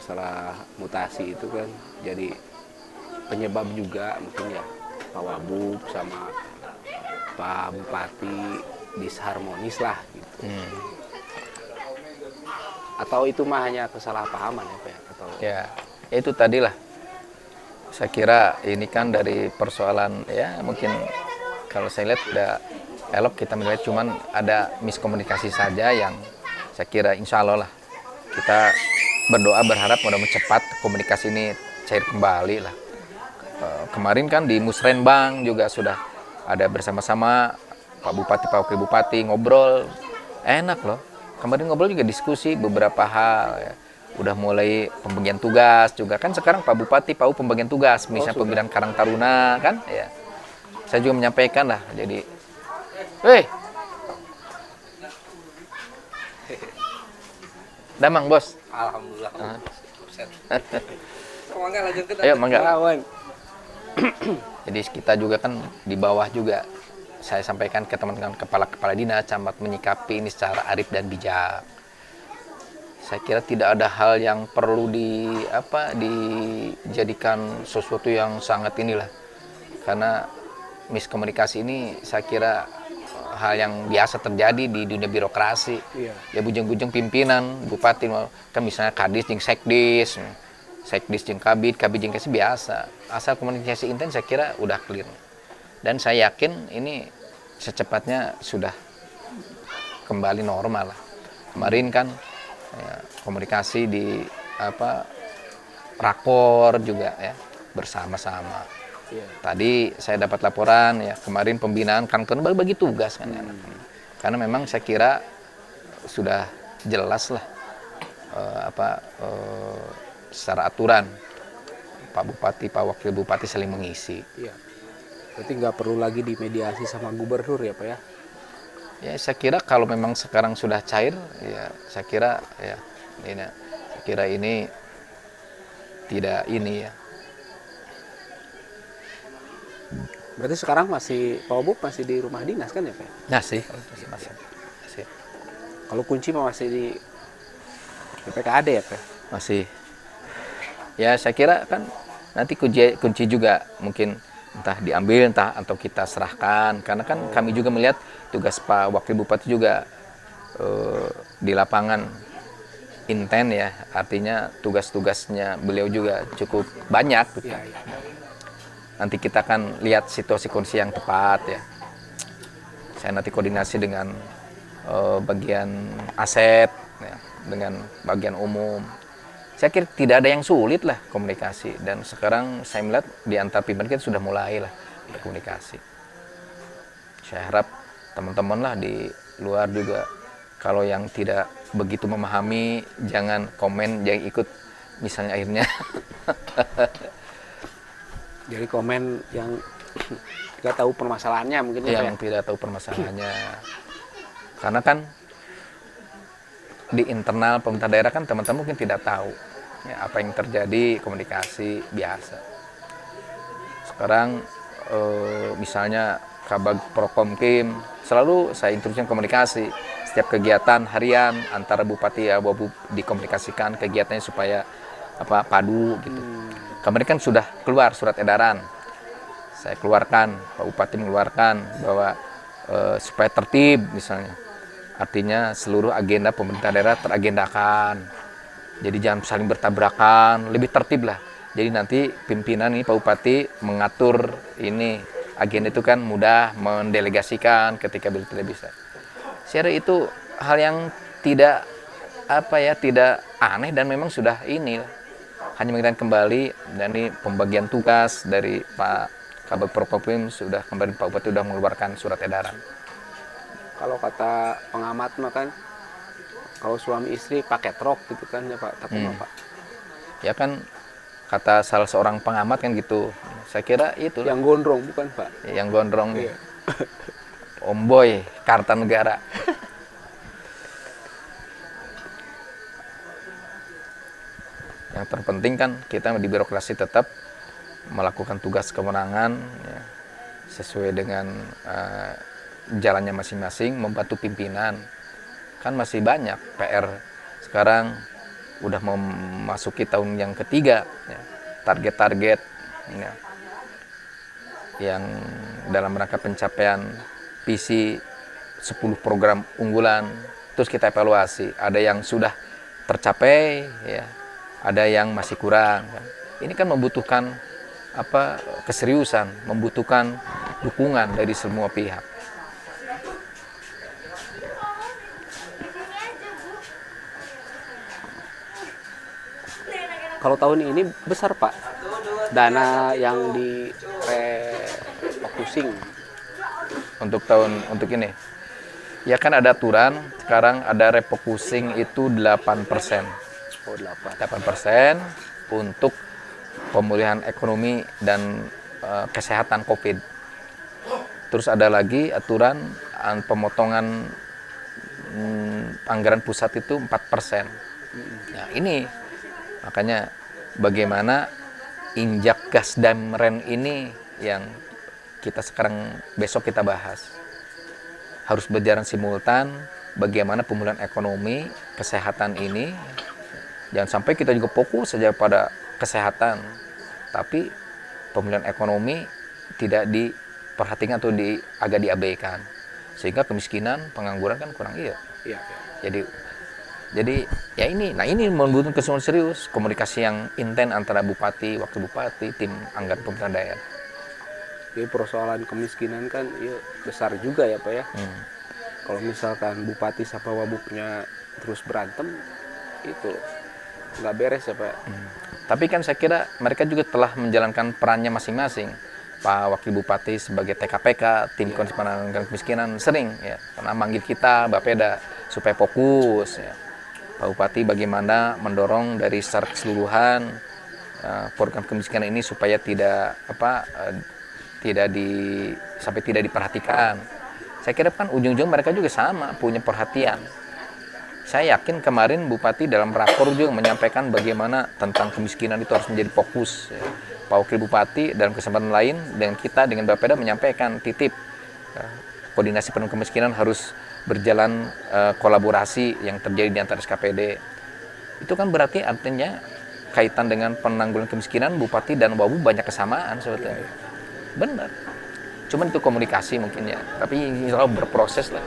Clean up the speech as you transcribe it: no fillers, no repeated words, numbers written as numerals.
masalah mutasi itu kan jadi penyebab juga mungkin ya Pak Wabub sama Pak Bupati disharmonis lah gitu. Atau itu mah hanya kesalahpahaman ya Pak ya? Atau Ya, itu tadilah. Saya kira ini kan dari persoalan ya mungkin kalau saya lihat udah elok kita melihat cuman ada miskomunikasi saja yang saya kira insya Allah lah kita berdoa berharap mudah-mudahan cepat komunikasi ini cair kembali lah. Kemarin kan di Musrenbang juga sudah ada bersama-sama Pak Bupati, Pak Wakil Bupati ngobrol enak loh. Kemarin ngobrol juga diskusi beberapa hal ya. Udah mulai pembagian tugas juga kan sekarang Pak Bupati Pak pembagian tugas misalnya pembinaan Karang Taruna kan ya. Saya juga menyampaikan lah jadi damang bos. alhamdulillah. Mangga lanjutkan. Ayo mangga. Lawan. Jadi kita juga kan di bawah juga saya sampaikan ke teman-teman kepala-kepala dinas camat menyikapi ini secara arif dan bijak. Saya kira tidak ada hal yang perlu dijadikan sesuatu yang sangat inilah. Karena miskomunikasi ini saya kira hal yang biasa terjadi di dunia birokrasi. Iya. Ya bujung-bujung pimpinan, bupati kan misalnya kadis jeung sekdis, sekdis jeung kabid jeung kasih biasa. Asal komunikasi intens saya kira udah clear. Dan saya yakin ini secepatnya sudah kembali normal lah. Kemarin kan ya, komunikasi di rakor juga ya bersama-sama. Iya. Tadi saya dapat laporan ya kemarin pembinaan kan bagi tugas kan ya. Karena memang saya kira sudah jelas lah secara aturan Pak Bupati, Pak Wakil Bupati saling mengisi. Iya. Berarti nggak perlu lagi dimediasi sama gubernur ya Pak ya? Ya saya kira kalau memang sekarang sudah cair ya saya kira ya ini tidak ini ya. Berarti sekarang masih Pak Wabub masih di rumah dinas kan ya Pak? Masih. Kalau kunci mah masih di BPKAD ya Pak? Masih. Ya saya kira kan nanti kunci juga mungkin entah diambil entah atau kita serahkan karena kan kami juga melihat tugas Pak Wakil Bupati juga di lapangan inten ya artinya tugas-tugasnya beliau juga cukup banyak gitu. Iya, iya. Nanti kita akan lihat situasi kondisi yang tepat ya. Saya nanti koordinasi dengan bagian aset ya, dengan bagian umum. Saya kira tidak ada yang sulit lah komunikasi dan sekarang saya melihat di antar pimpinan kita sudah mulai lah berkomunikasi. Saya harap teman-teman lah di luar juga kalau yang tidak begitu memahami jangan komen, jangan ikut misalnya akhirnya. Jadi komen yang nggak tahu permasalahannya mungkin ya Pak Yang tidak tahu permasalahannya. Karena kan di internal pemerintah daerah kan teman-teman mungkin tidak tahu ya, apa yang terjadi komunikasi biasa. Sekarang misalnya Kabag Prokomkim selalu saya instruksikan komunikasi setiap kegiatan harian antara bupati ya Wabub dikomunikasikan kegiatannya supaya padu gitu. Kemarin kan sudah keluar surat edaran. Saya keluarkan, Pak Bupati mengeluarkan bahwa supaya tertib misalnya. Artinya seluruh agenda pemerintah daerah teragendakan. Jadi jangan saling bertabrakan, lebih tertib lah. Jadi nanti pimpinan ini Pak Bupati mengatur ini agenda itu kan mudah mendelegasikan ketika beliau tidak bisa. Saya kira itu hal yang tidak tidak aneh dan memang sudah ini hanya mengingatkan kembali dan ini pembagian tugas dari Pak Kabag Prokopim sudah kembali Pak Bupati sudah mengeluarkan surat edaran. Kalau kata pengamat mah kan kalau suami istri pakai rok gitu kan ya Pak, tapi Pak Ya kan kata salah seorang pengamat kan gitu. Saya kira itu yang gondrong bukan Pak? yang gondrong Iya. Om Boy Kartanegara. Yang terpenting kan kita di birokrasi tetap melakukan tugas kewenangan ya, sesuai dengan jalannya masing-masing, membantu pimpinan. Kan masih banyak PR sekarang udah memasuki tahun yang ketiga, ya. Target-target ya, yang dalam rangka pencapaian visi 10 program unggulan, terus kita evaluasi, ada yang sudah tercapai, ya, ada yang masih kurang. Kan. Ini kan membutuhkan keseriusan, membutuhkan dukungan dari semua pihak. Kalau tahun ini besar Pak, dana yang di refocusing Untuk ini, ya kan ada aturan, sekarang ada refocusing itu 8%. oh 8. 8% untuk pemulihan ekonomi dan kesehatan COVID. Terus ada lagi aturan pemotongan anggaran pusat itu 4%. Nah ini makanya bagaimana injak gas dan rem ini yang kita besok kita bahas. Harus berjalan simultan bagaimana pemulihan ekonomi, kesehatan ini. Jangan sampai kita juga fokus saja pada kesehatan, tapi pemulihan ekonomi tidak diperhatikan atau agak diabaikan. Sehingga kemiskinan, pengangguran kan kurang iya. Iya. Jadi ya ini membutuhkan kesungguhan serius, komunikasi yang intens antara wakil bupati, tim anggaran pemerintah daerah. Jadi persoalan kemiskinan kan ya besar juga ya Pak ya. Kalau misalkan bupati sama wabubnya terus berantem, itu nggak beres ya Pak. Tapi kan saya kira mereka juga telah menjalankan perannya masing-masing. Pak Wakil Bupati sebagai TKPK, tim Komisi Penanggulangan Kemiskinan sering ya, karena manggil kita Bapeda supaya fokus ya. Pak Bupati bagaimana mendorong dari secara keseluruhan program kemiskinan ini supaya sampai tidak diperhatikan. Saya kira kan ujung-ujung mereka juga sama punya perhatian. Saya yakin kemarin Bupati dalam rakor juga menyampaikan bagaimana tentang kemiskinan itu harus menjadi fokus. Ya. Pak Wakil Bupati dalam kesempatan lain dengan kita dengan Bapeda menyampaikan titip koordinasi penanganan kemiskinan harus berjalan kolaborasi yang terjadi di antara SKPD. Itu kan berarti artinya kaitan dengan penanggulangan kemiskinan Bupati dan Wabub banyak kesamaan sebetulnya. Benar. Cuman itu komunikasi mungkin ya, tapi insya Allah berproses lah.